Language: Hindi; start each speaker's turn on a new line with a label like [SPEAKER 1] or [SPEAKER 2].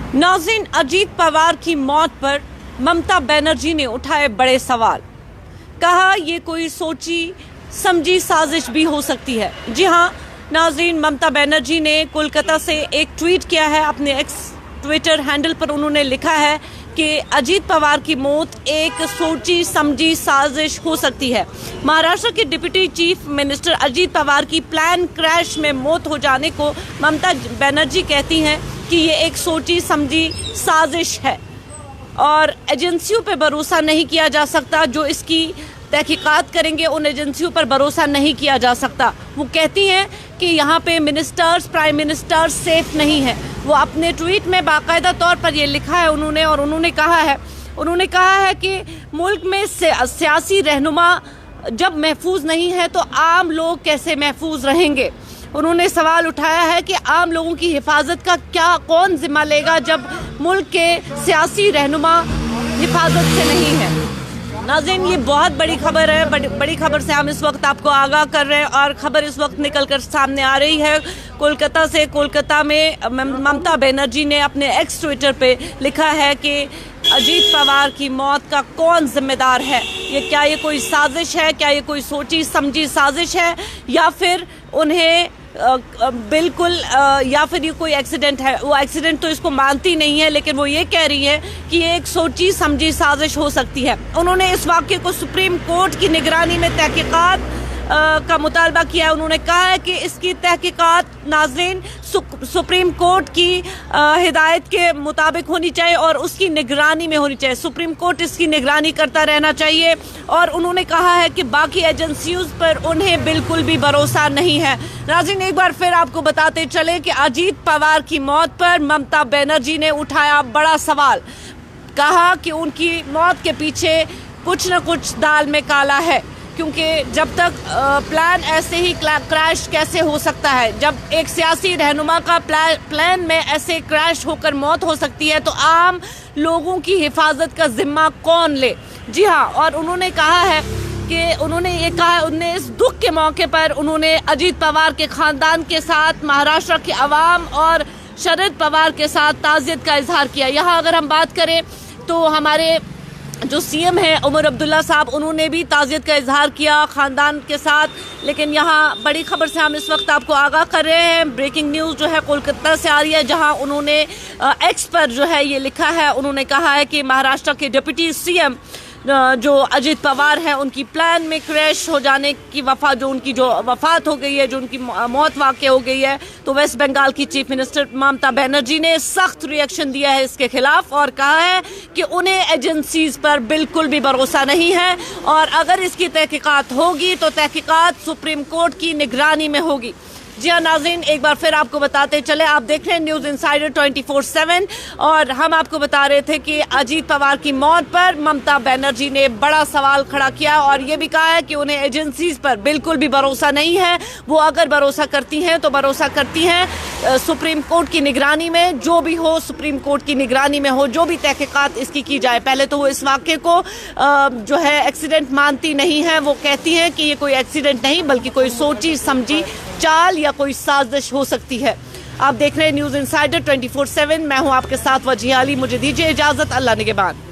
[SPEAKER 1] नाज़रीन, अजीत पवार की मौत पर ममता बनर्जी ने उठाए बड़े सवाल। कहा ये कोई सोची समझी साजिश भी हो सकती है। जी हाँ नाज़रीन, ममता बनर्जी ने कोलकाता से एक ट्वीट किया है। अपने एक्स ट्विटर हैंडल पर उन्होंने लिखा है कि अजीत पवार की मौत एक सोची समझी साजिश हो सकती है। महाराष्ट्र के deputy chief minister Ajit Pawar की प्लान क्रैश में मौत हो जाने को ममता बनर्जी कहती हैं कि ये एक सोची समझी साजिश है और एजेंसियों पर भरोसा नहीं किया जा सकता। जो इसकी तहकीकात करेंगे उन एजेंसियों पर भरोसा नहीं किया जा सकता। वो कहती हैं कि यहाँ पे मिनिस्टर्स, प्राइम मिनिस्टर्स सेफ नहीं है। वो अपने ट्वीट में बाकायदा तौर पर ये लिखा है उन्होंने कहा है कि मुल्क में सियासी रहनुमा जब महफूज नहीं है तो आम लोग कैसे महफूज रहेंगे। उन्होंने सवाल उठाया है कि आम लोगों की हिफाजत का कौन जिम्मा लेगा जब मुल्क के सियासी रहनुमा हिफाजत से नहीं है। नाज़रीन, ये बहुत बड़ी खबर है। बड़ी खबर से हम इस वक्त आपको आगाह कर रहे हैं और खबर इस वक्त निकलकर सामने आ रही है कोलकाता से। कोलकाता में ममता बनर्जी ने अपने एक्स ट्विटर पे लिखा है कि अजीत पवार की मौत का कौन जिम्मेदार है। क्या ये कोई साजिश है? क्या ये कोई सोची समझी साजिश है या फिर उन्हें बिल्कुल या फिर ये कोई एक्सीडेंट है? वो एक्सीडेंट तो इसको मानती नहीं है, लेकिन वो ये कह रही है कि ये एक सोची समझी साजिश हो सकती है। उन्होंने इस वाक़े को सुप्रीम कोर्ट की निगरानी में तहकीकात का मुतालबा किया है। उन्होंने कहा है कि इसकी तहकीकात नाज़रीन सुप्रीम कोर्ट की हिदायत के मुताबिक होनी चाहिए और उसकी निगरानी में होनी चाहिए। सुप्रीम कोर्ट इसकी निगरानी करता रहना चाहिए। और उन्होंने कहा है कि बाकी एजेंसियों पर उन्हें बिल्कुल भी भरोसा नहीं है। नाज़रीन, एक बार फिर आपको बताते चले कि अजीत पवार की मौत पर ममता बनर्जी ने उठाया बड़ा सवाल। कहा कि उनकी मौत के पीछे कुछ न कुछ दाल में काला है, क्योंकि जब तक प्लान ऐसे ही क्रैश कैसे हो सकता है। जब एक सियासी रहनुमा का प्लान में ऐसे क्रैश होकर मौत हो सकती है तो आम लोगों की हिफाजत का जिम्मा कौन ले। जी हाँ, और उन्होंने कहा है कि उन्होंने इस दुख के मौके पर उन्होंने अजीत पवार के ख़ानदान के साथ, महाराष्ट्र के अवाम और शरद पवार के साथ ताज़ियत का इजहार किया। यहाँ अगर हम बात करें तो हमारे जो सीएम है उमर अब्दुल्ला साहब, उन्होंने भी ताज़ियत का इजहार किया ख़ानदान के साथ। लेकिन यहाँ बड़ी खबर से हम इस वक्त आपको आगाह कर रहे हैं। ब्रेकिंग न्यूज़ जो है कोलकाता से आ रही है, जहाँ उन्होंने एक्स पर जो है ये लिखा है। उन्होंने कहा है कि महाराष्ट्र के डिप्टी सीएम जो अजीत पवार हैं, उनकी प्लान में क्रैश हो जाने की उनकी वफ़ात हो गई है, जो उनकी मौत वाक़ हो गई है, तो वेस्ट बंगाल की चीफ मिनिस्टर ममता बनर्जी ने सख्त रिएक्शन दिया है इसके खिलाफ और कहा है कि उन्हें एजेंसीज पर बिल्कुल भी भरोसा नहीं है और अगर इसकी तहकीकात होगी तो तहकीकात सुप्रीम कोर्ट की निगरानी में होगी। जी हाँ नाज़रीन, एक बार फिर आपको बताते चले, आप देख रहे हैं न्यूज़ इनसाइडर 24/7 और हम आपको बता रहे थे कि अजीत पवार की मौत पर ममता बनर्जी ने बड़ा सवाल खड़ा किया और ये भी कहा है कि उन्हें एजेंसीज पर बिल्कुल भी भरोसा नहीं है। वो अगर भरोसा करती हैं तो भरोसा करती हैं सुप्रीम कोर्ट की निगरानी में। जो भी हो सुप्रीम कोर्ट की निगरानी में हो, जो भी तहकीकात इसकी की जाए। पहले तो वो इस वाक़े को जो है एक्सीडेंट मानती नहीं है। वो कहती हैं कि ये कोई एक्सीडेंट नहीं बल्कि कोई सोची समझी चाल या कोई साजिश हो सकती है। आप देख रहे हैं न्यूज़ इनसाइडर 24/7। मैं हूं आपके साथ वजीह अली। मुझे दीजिए इजाज़त। अल्लाह निगहबान।